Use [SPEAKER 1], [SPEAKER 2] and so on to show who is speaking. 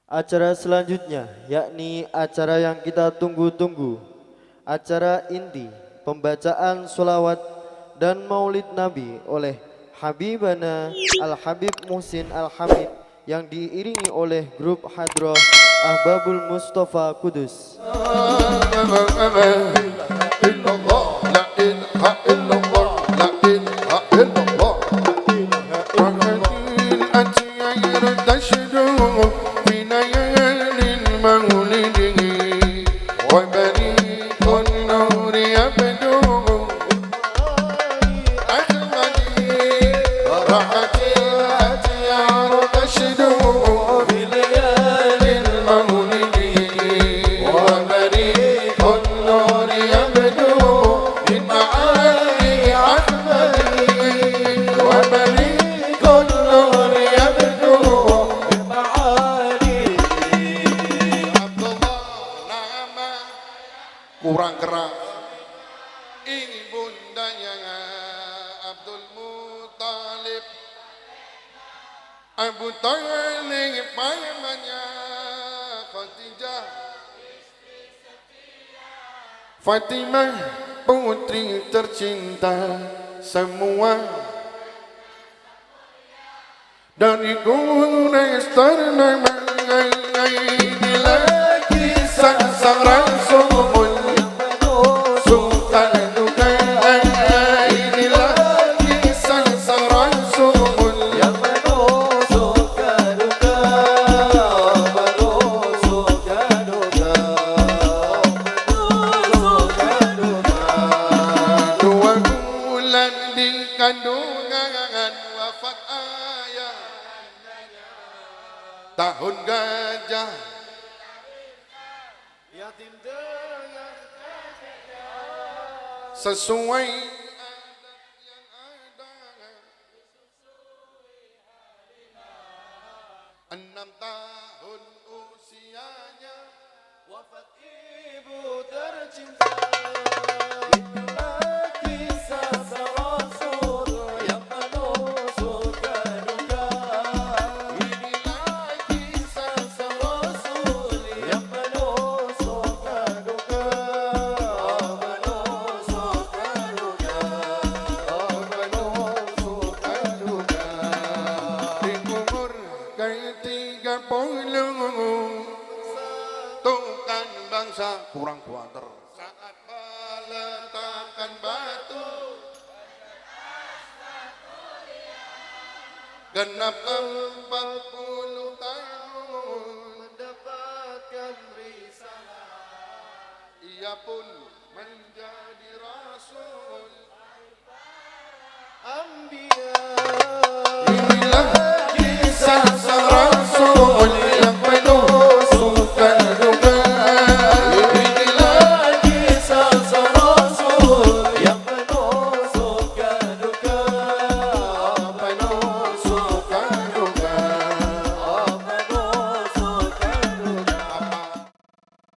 [SPEAKER 1] Acara selanjutnya yakni acara yang kita tunggu-tunggu, acara inti pembacaan sholawat dan maulid Nabi oleh Habibana Al-Habib Muhsin Al-Hamid yang diiringi oleh grup Hadroh Ahbabul Mustafa Kudus.
[SPEAKER 2] Kurang keras ibundanya Abdul Muthalib, Abu Thalib pamannya Khadijah, Fatimah putri tercinta semua dari Quraisy ternamai lagi sang Rasul. Kandungan wafat ayah tahun gajah yatim dengan sesuai adat yang ada 6 tahun usianya wafat ibu tercinta. Tukan bangsa kurang kuater saat meletakkan batu genap 40 tahun mendapatkan risalah, ia pun menjadi rasul.